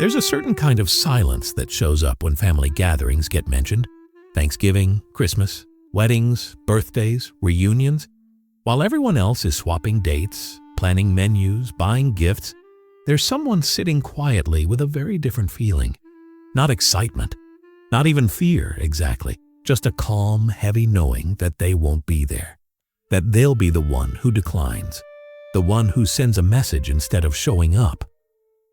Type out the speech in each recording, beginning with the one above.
There's a certain kind of silence that shows up when family gatherings get mentioned. Thanksgiving, Christmas, weddings, birthdays, reunions. While everyone else is swapping dates, planning menus, buying gifts, there's someone sitting quietly with a very different feeling. Not excitement, not even fear exactly, just a calm, heavy knowing that they won't be there. That they'll be the one who declines, the one who sends a message instead of showing up.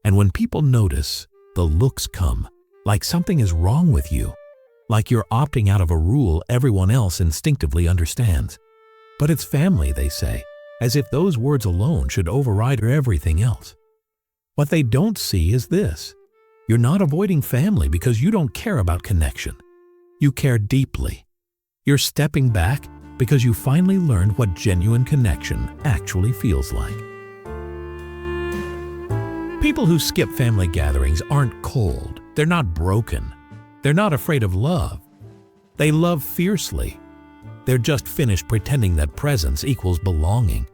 And when people notice, the looks come, like something is wrong with you, like you're opting out of a rule everyone else instinctively understands. But it's family, they say, as if those words alone should override everything else. What they don't see is this. You're not avoiding family because you don't care about connection. You care deeply. You're stepping back because you finally learned what genuine connection actually feels like. People who skip family gatherings aren't cold. They're not broken. They're not afraid of love. They love fiercely. They're just finished pretending that presence equals belonging.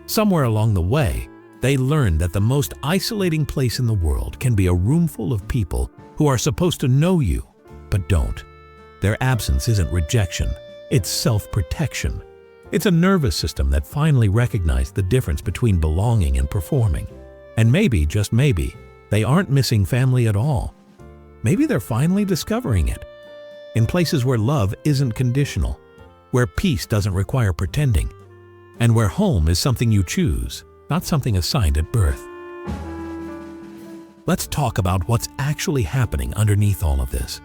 Somewhere along the way, they learned that the most isolating place in the world can be a room full of people who are supposed to know you, but don't. Their absence isn't rejection. It's self-protection. It's a nervous system that finally recognized the difference between belonging and performing. And maybe, just maybe, they aren't missing family at all. Maybe they're finally discovering it. In places where love isn't conditional, where peace doesn't require pretending, and where home is something you choose, not something assigned at birth. Let's talk about what's actually happening underneath all of this.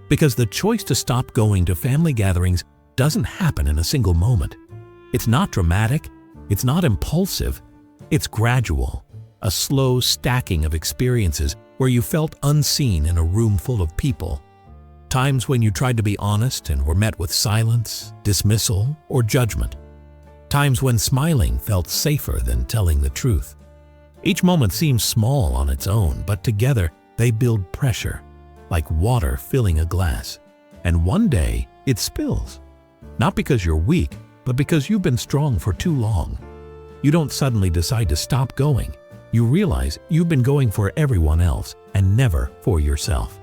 Because the choice to stop going to family gatherings doesn't happen in a single moment. It's not dramatic, it's not impulsive, it's gradual. A slow stacking of experiences where you felt unseen in a room full of people. Times when you tried to be honest and were met with silence, dismissal, or judgment. Times when smiling felt safer than telling the truth. Each moment seems small on its own, but together they build pressure, like water filling a glass. And one day it spills. Not because you're weak, but because you've been strong for too long. You don't suddenly decide to stop going. You realize you've been going for everyone else and never for yourself.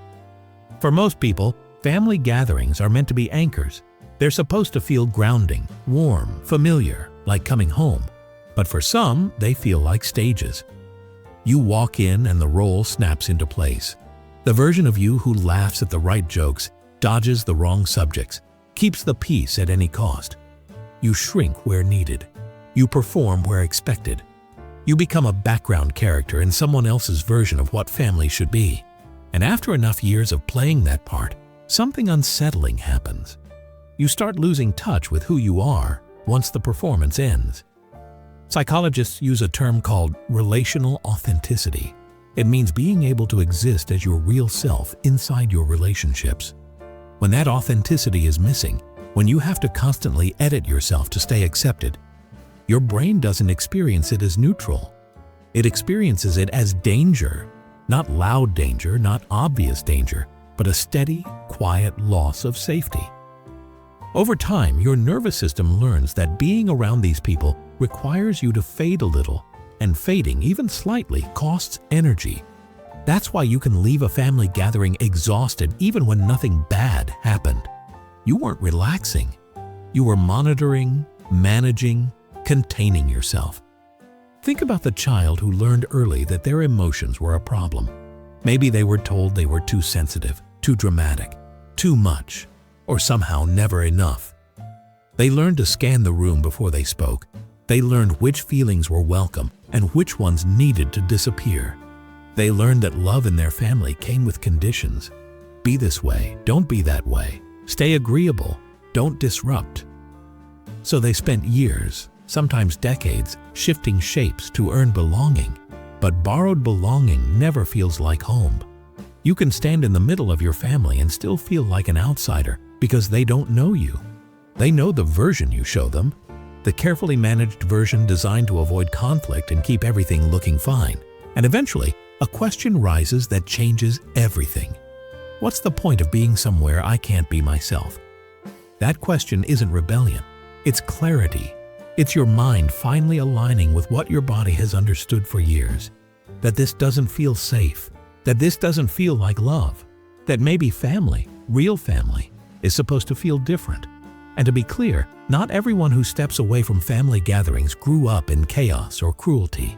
For most people, family gatherings are meant to be anchors. They're supposed to feel grounding, warm, familiar, like coming home. But for some, they feel like stages. You walk in and the role snaps into place. The version of you who laughs at the right jokes, dodges the wrong subjects, keeps the peace at any cost. You shrink where needed. You perform where expected. You become a background character in someone else's version of what family should be. And after enough years of playing that part, something unsettling happens. You start losing touch with who you are once the performance ends. Psychologists use a term called relational authenticity. It means being able to exist as your real self inside your relationships. When that authenticity is missing, when you have to constantly edit yourself to stay accepted, your brain doesn't experience it as neutral. It experiences it as danger. Not loud danger, not obvious danger, but a steady, quiet loss of safety. Over time, your nervous system learns that being around these people requires you to fade a little, and fading, even slightly, costs energy. That's why you can leave a family gathering exhausted even when nothing bad happened. You weren't relaxing. You were monitoring, managing, containing yourself. Think about the child who learned early that their emotions were a problem. Maybe they were told they were too sensitive, too dramatic, too much, or somehow never enough. They learned to scan the room before they spoke. They learned which feelings were welcome and which ones needed to disappear. They learned that love in their family came with conditions. Be this way, don't be that way. Stay agreeable, don't disrupt. So they spent years, sometimes decades, shifting shapes to earn belonging. But borrowed belonging never feels like home. You can stand in the middle of your family and still feel like an outsider because they don't know you. They know the version you show them, the carefully managed version designed to avoid conflict and keep everything looking fine. And eventually, a question rises that changes everything. What's the point of being somewhere I can't be myself? That question isn't rebellion. It's clarity. It's your mind finally aligning with what your body has understood for years. That this doesn't feel safe. that this doesn't feel like love, that maybe family, real family, is supposed to feel different. And to be clear, not everyone who steps away from family gatherings grew up in chaos or cruelty.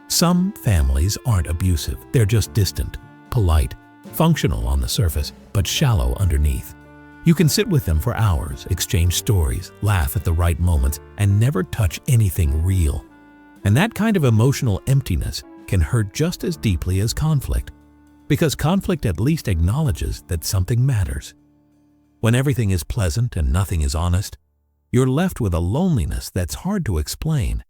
Some families aren't abusive, they're just distant, polite, functional on the surface, but shallow underneath. You can sit with them for hours, exchange stories, laugh at the right moments, and never touch anything real. And that kind of emotional emptiness can hurt just as deeply as conflict, because conflict at least acknowledges that something matters. When everything is pleasant and nothing is honest, you're left with a loneliness that's hard to explain.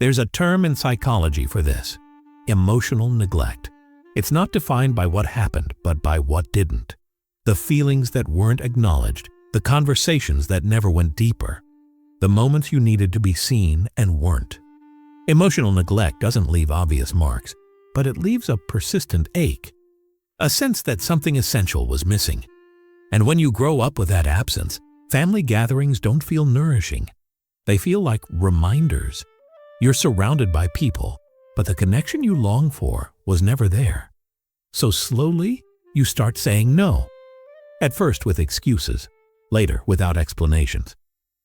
There's a term in psychology for this: emotional neglect. It's not defined by what happened, but by what didn't. The feelings that weren't acknowledged, the conversations that never went deeper, the moments you needed to be seen and weren't. Emotional neglect doesn't leave obvious marks, but it leaves a persistent ache, a sense that something essential was missing. And when you grow up with that absence, family gatherings don't feel nourishing. They feel like reminders. You're surrounded by people, but the connection you long for was never there. So slowly, you start saying no. At first with excuses, later without explanations.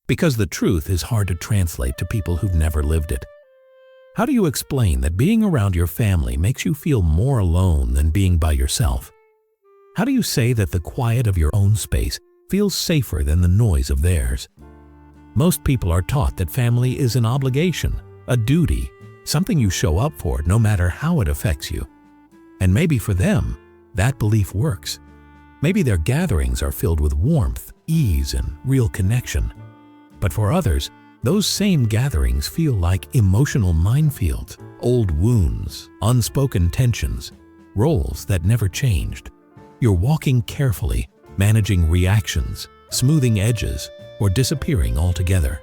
Because the truth is hard to translate to people who've never lived it. How do you explain that being around your family makes you feel more alone than being by yourself? How do you say that the quiet of your own space feels safer than the noise of theirs? Most people are taught that family is an obligation, a duty, something you show up for no matter how it affects you. And maybe for them, that belief works. Maybe their gatherings are filled with warmth, ease, and real connection. But for others, those same gatherings feel like emotional minefields, old wounds, unspoken tensions, roles that never changed. You're walking carefully, managing reactions, smoothing edges, or disappearing altogether.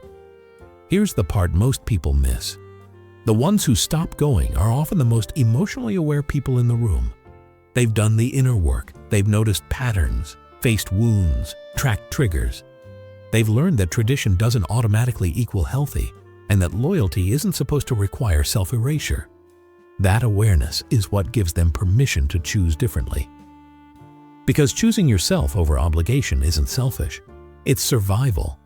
Here's the part most people miss. The ones who stop going are often the most emotionally aware people in the room. They've done the inner work, they've noticed patterns, faced wounds, tracked triggers. They've learned that tradition doesn't automatically equal healthy, and that loyalty isn't supposed to require self-erasure. That awareness is what gives them permission to choose differently. Because choosing yourself over obligation isn't selfish. It's survival.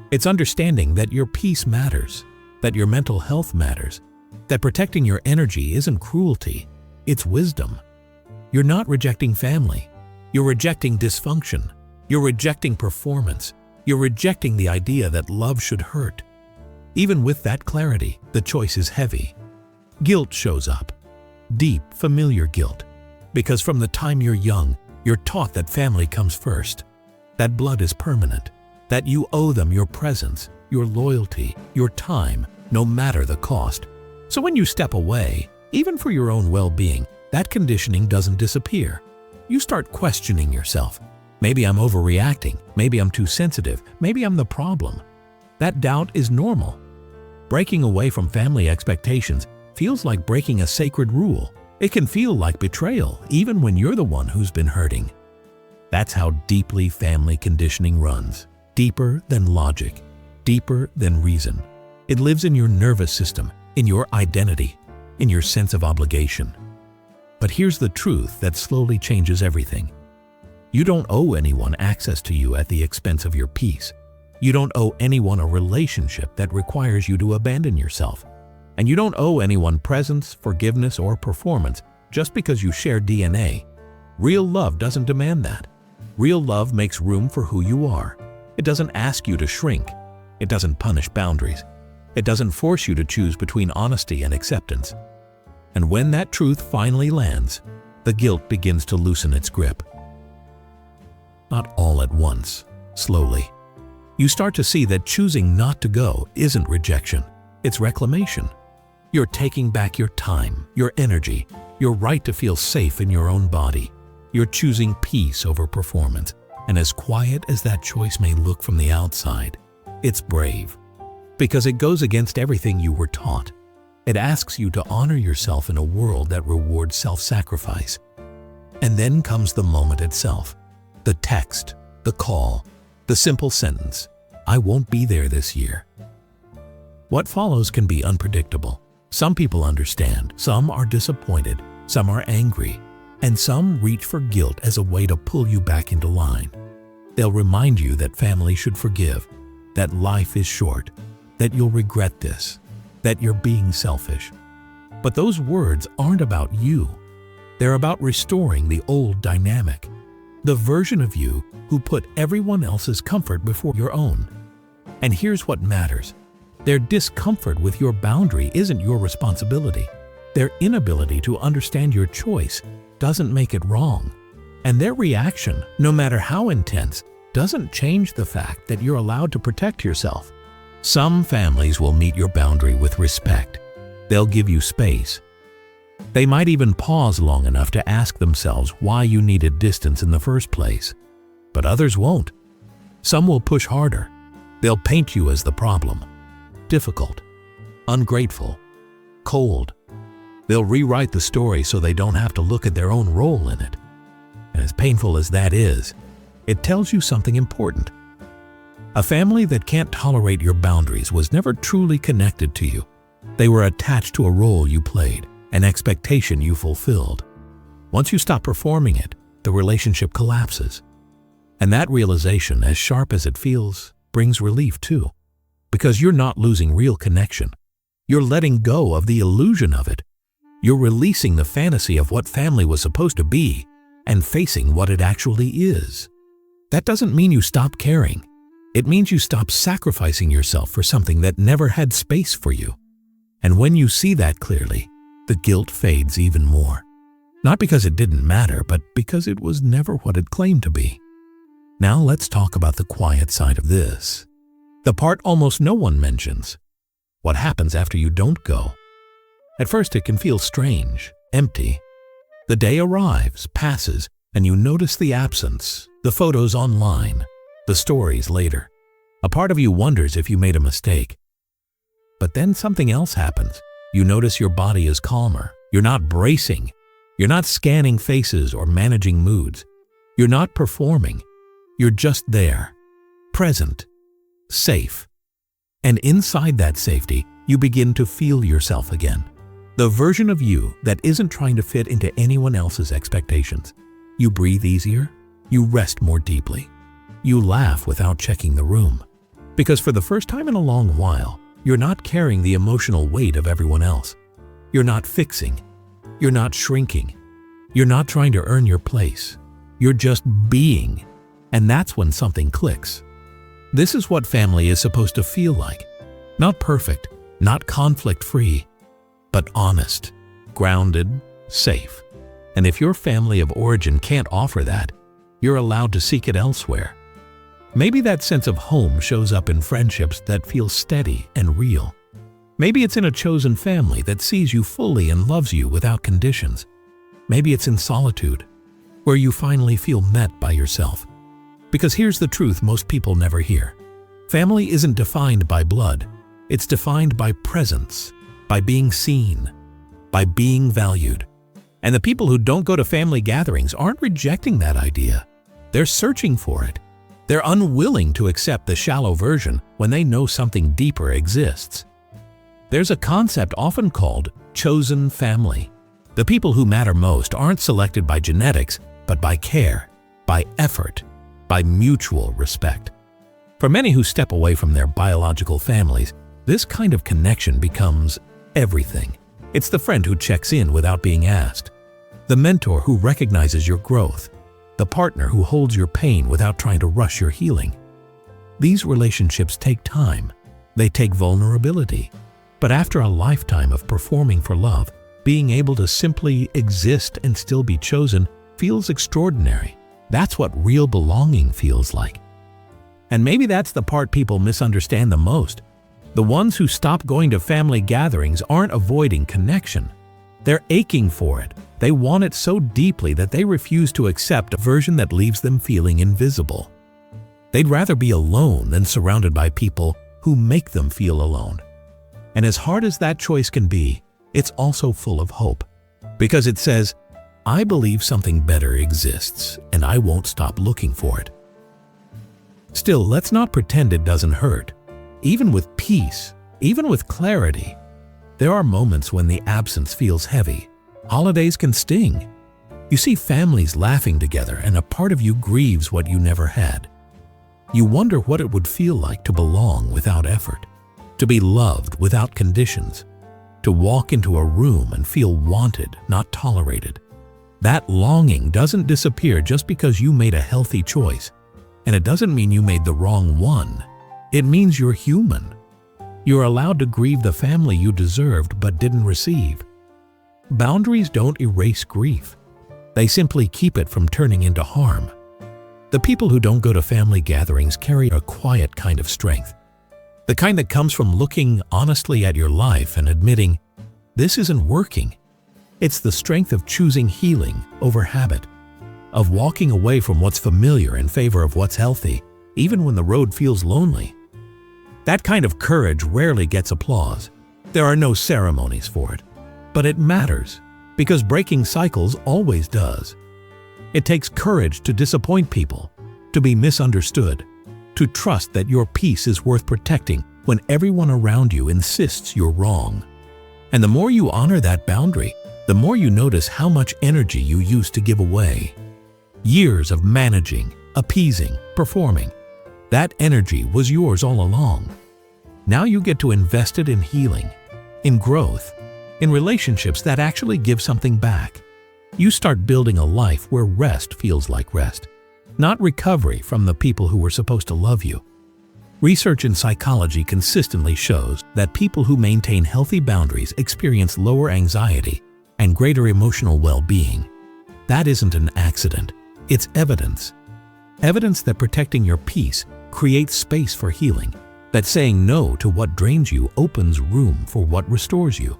It's understanding that your peace matters, that your mental health matters, that protecting your energy isn't cruelty, it's wisdom. You're not rejecting family. You're rejecting dysfunction. You're rejecting performance. You're rejecting the idea that love should hurt. Even with that clarity, the choice is heavy. Guilt shows up. Deep, familiar guilt. Because from the time you're young, you're taught that family comes first, that blood is permanent, that you owe them your presence, your loyalty, your time, no matter the cost. So when you step away, even for your own well-being, that conditioning doesn't disappear. You start questioning yourself. Maybe I'm overreacting, maybe I'm too sensitive, maybe I'm the problem. That doubt is normal. Breaking away from family expectations feels like breaking a sacred rule. It can feel like betrayal, even when you're the one who's been hurting. That's how deeply family conditioning runs. Deeper than logic, deeper than reason. It lives in your nervous system, in your identity, in your sense of obligation. But here's the truth that slowly changes everything. You don't owe anyone access to you at the expense of your peace. You don't owe anyone a relationship that requires you to abandon yourself. And you don't owe anyone presence, forgiveness, or performance just because you share DNA. Real love doesn't demand that. Real love makes room for who you are. It doesn't ask you to shrink. It doesn't punish boundaries. It doesn't force you to choose between honesty and acceptance. And when that truth finally lands, the guilt begins to loosen its grip. Not all at once, slowly. You start to see that choosing not to go isn't rejection, it's reclamation. You're taking back your time, your energy, your right to feel safe in your own body. You're choosing peace over performance. And as quiet as that choice may look from the outside, it's brave. Because it goes against everything you were taught. It asks you to honor yourself in a world that rewards self-sacrifice. And then comes the moment itself. The text, the call, the simple sentence, "I won't be there this year." What follows can be unpredictable. Some people understand, some are disappointed, some are angry, and some reach for guilt as a way to pull you back into line. They'll remind you that family should forgive, that life is short, that you'll regret this, that you're being selfish. But those words aren't about you. They're about restoring the old dynamic, the version of you who put everyone else's comfort before your own. And here's what matters. Their discomfort with your boundary isn't your responsibility. Their inability to understand your choice doesn't make it wrong. And their reaction, no matter how intense, doesn't change the fact that you're allowed to protect yourself. Some families will meet your boundary with respect. They'll give you space. They might even pause long enough to ask themselves why you needed distance in the first place. But others won't. Some will push harder. They'll paint you as the problem. Difficult, ungrateful, cold. They'll rewrite the story so they don't have to look at their own role in it. And as painful as that is, it tells you something important. A family that can't tolerate your boundaries was never truly connected to you. They were attached to a role you played, an expectation you fulfilled. Once you stop performing it, the relationship collapses. And that realization, as sharp as it feels, brings relief too. Because you're not losing real connection. You're letting go of the illusion of it. You're releasing the fantasy of what family was supposed to be and facing what it actually is. That doesn't mean you stop caring. It means you stop sacrificing yourself for something that never had space for you. And when you see that clearly, the guilt fades even more. Not because it didn't matter, but because it was never what it claimed to be. Now let's talk about the quiet side of this. The part almost no one mentions. What happens after you don't go? At first it can feel strange, empty. The day arrives, passes, and you notice the absence, the photos online, the stories later. A part of you wonders if you made a mistake. But then something else happens. You notice your body is calmer. You're not bracing. You're not scanning faces or managing moods. You're not performing. You're just there, present, safe. And inside that safety, you begin to feel yourself again. The version of you that isn't trying to fit into anyone else's expectations. You breathe easier. You rest more deeply. You laugh without checking the room. Because for the first time in a long while, you're not carrying the emotional weight of everyone else. You're not fixing. You're not shrinking. You're not trying to earn your place. You're just being. And that's when something clicks. This is what family is supposed to feel like. Not perfect, not conflict-free, but honest, grounded, safe. And if your family of origin can't offer that, you're allowed to seek it elsewhere. Maybe that sense of home shows up in friendships that feel steady and real. Maybe it's in a chosen family that sees you fully and loves you without conditions. Maybe it's in solitude, where you finally feel met by yourself. Because here's the truth most people never hear. Family isn't defined by blood. It's defined by presence, by being seen, by being valued. And the people who don't go to family gatherings aren't rejecting that idea. They're searching for it. They're unwilling to accept the shallow version when they know something deeper exists. There's a concept often called chosen family. The people who matter most aren't selected by genetics, but by care, by effort, by mutual respect. For many who step away from their biological families, this kind of connection becomes everything. It's the friend who checks in without being asked, the mentor who recognizes your growth, the partner who holds your pain without trying to rush your healing. These relationships take time. They take vulnerability. But after a lifetime of performing for love, being able to simply exist and still be chosen feels extraordinary. That's what real belonging feels like. And maybe that's the part people misunderstand the most. The ones who stop going to family gatherings aren't avoiding connection. They're aching for it. They want it so deeply that they refuse to accept a version that leaves them feeling invisible. They'd rather be alone than surrounded by people who make them feel alone. And as hard as that choice can be, it's also full of hope. Because it says, I believe something better exists, and I won't stop looking for it. Still, let's not pretend it doesn't hurt. Even with peace, even with clarity, there are moments when the absence feels heavy. Holidays can sting. You see families laughing together and a part of you grieves what you never had. You wonder what it would feel like to belong without effort, to be loved without conditions, to walk into a room and feel wanted, not tolerated. That longing doesn't disappear just because you made a healthy choice, and it doesn't mean you made the wrong one. It means you're human. You're allowed to grieve the family you deserved but didn't receive. Boundaries don't erase grief. They simply keep it from turning into harm. The people who don't go to family gatherings carry a quiet kind of strength. The kind that comes from looking honestly at your life and admitting, this isn't working. It's the strength of choosing healing over habit, of walking away from what's familiar in favor of what's healthy, even when the road feels lonely. That kind of courage rarely gets applause. There are no ceremonies for it. But it matters, because breaking cycles always does. It takes courage to disappoint people, to be misunderstood, to trust that your peace is worth protecting when everyone around you insists you're wrong. And the more you honor that boundary, the more you notice how much energy you used to give away. Years of managing, appeasing, performing. That energy was yours all along. Now you get to invest it in healing, in growth, in relationships that actually give something back. You start building a life where rest feels like rest, not recovery from the people who were supposed to love you. Research in psychology consistently shows that people who maintain healthy boundaries experience lower anxiety and greater emotional well-being. That isn't an accident. It's evidence. Evidence that protecting your peace creates space for healing, that saying no to what drains you opens room for what restores you.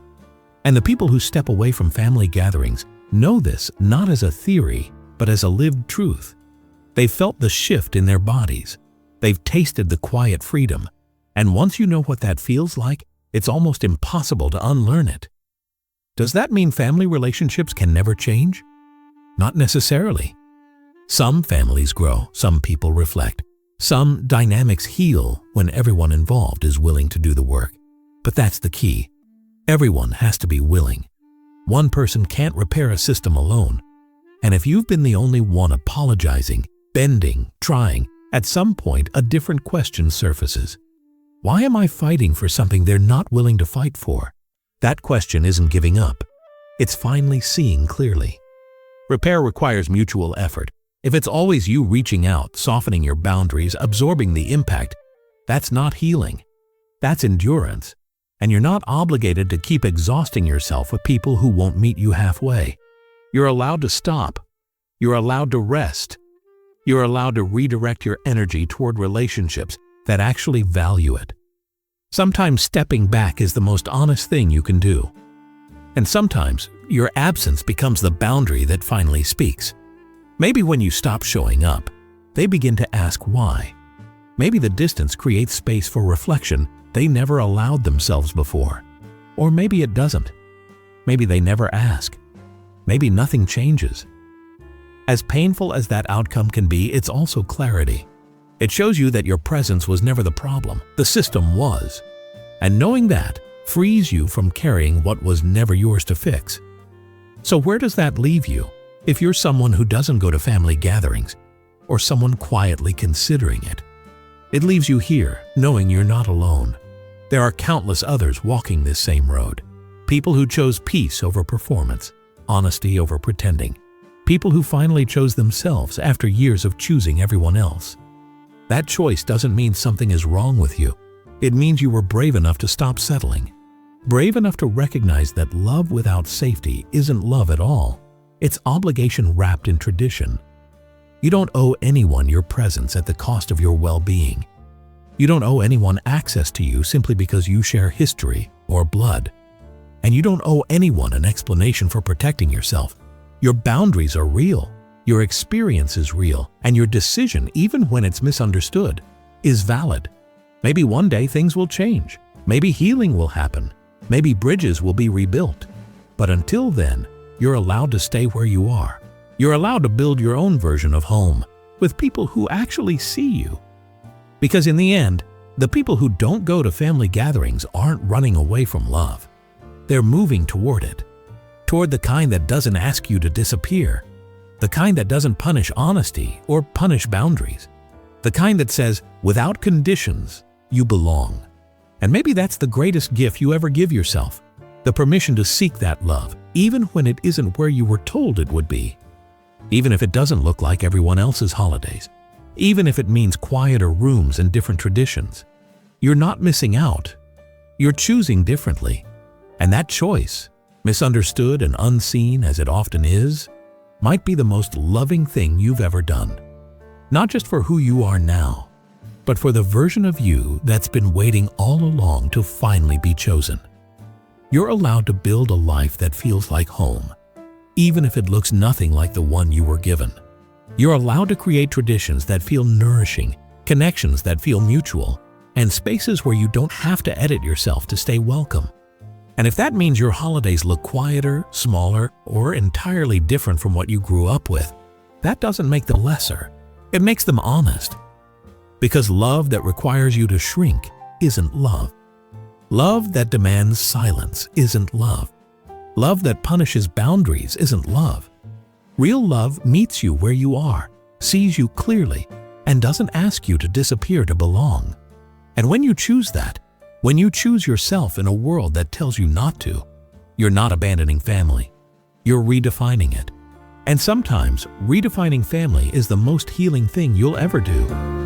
And the people who step away from family gatherings know this not as a theory, but as a lived truth. They've felt the shift in their bodies. They've tasted the quiet freedom. And once you know what that feels like, it's almost impossible to unlearn it. Does that mean family relationships can never change? Not necessarily. Some families grow, some people reflect. Some dynamics heal when everyone involved is willing to do the work. But that's the key. Everyone has to be willing. One person can't repair a system alone. And if you've been the only one apologizing, bending, trying, at some point a different question surfaces. Why am I fighting for something they're not willing to fight for? That question isn't giving up. It's finally seeing clearly. Repair requires mutual effort. If it's always you reaching out, softening your boundaries, absorbing the impact, that's not healing. That's endurance. And you're not obligated to keep exhausting yourself with people who won't meet you halfway. You're allowed to stop. You're allowed to rest. You're allowed to redirect your energy toward relationships that actually value it. Sometimes stepping back is the most honest thing you can do. And sometimes your absence becomes the boundary that finally speaks. Maybe when you stop showing up, they begin to ask why. Maybe the distance creates space for reflection they never allowed themselves before. Or maybe it doesn't. Maybe they never ask. Maybe nothing changes. As painful as that outcome can be, it's also clarity. It shows you that your presence was never the problem, the system was. And knowing that frees you from carrying what was never yours to fix. So where does that leave you if you're someone who doesn't go to family gatherings, or someone quietly considering it? It leaves you here, knowing you're not alone. There are countless others walking this same road. People who chose peace over performance, honesty over pretending. People who finally chose themselves after years of choosing everyone else. That choice doesn't mean something is wrong with you. It means you were brave enough to stop settling. Brave enough to recognize that love without safety isn't love at all. It's obligation wrapped in tradition. You don't owe anyone your presence at the cost of your well-being. You don't owe anyone access to you simply because you share history or blood. And you don't owe anyone an explanation for protecting yourself. Your boundaries are real, your experience is real, and your decision, even when it's misunderstood, is valid. Maybe one day things will change. Maybe healing will happen. Maybe bridges will be rebuilt. But until then, you're allowed to stay where you are. You're allowed to build your own version of home with people who actually see you. Because in the end, the people who don't go to family gatherings aren't running away from love. They're moving toward it. Toward the kind that doesn't ask you to disappear, The kind that doesn't punish honesty or punish boundaries. The kind that says, without conditions, you belong. And maybe that's the greatest gift you ever give yourself. The permission to seek that love, even when it isn't where you were told it would be. Even if it doesn't look like everyone else's holidays. Even if it means quieter rooms and different traditions. You're not missing out. You're choosing differently. And that choice, misunderstood and unseen as it often is, might be the most loving thing you've ever done. Not just for who you are now, but for the version of you that's been waiting all along to finally be chosen. You're allowed to build a life that feels like home, even if it looks nothing like the one you were given. You're allowed to create traditions that feel nourishing, connections that feel mutual, and spaces where you don't have to edit yourself to stay welcome. And if that means your holidays look quieter, smaller, or entirely different from what you grew up with, that doesn't make them lesser. It makes them honest. Because love that requires you to shrink isn't love. Love that demands silence isn't love. Love that punishes boundaries isn't love. Real love meets you where you are, sees you clearly, and doesn't ask you to disappear to belong. And when you choose that, when you choose yourself in a world that tells you not to, you're not abandoning family. You're redefining it. And sometimes, redefining family is the most healing thing you'll ever do.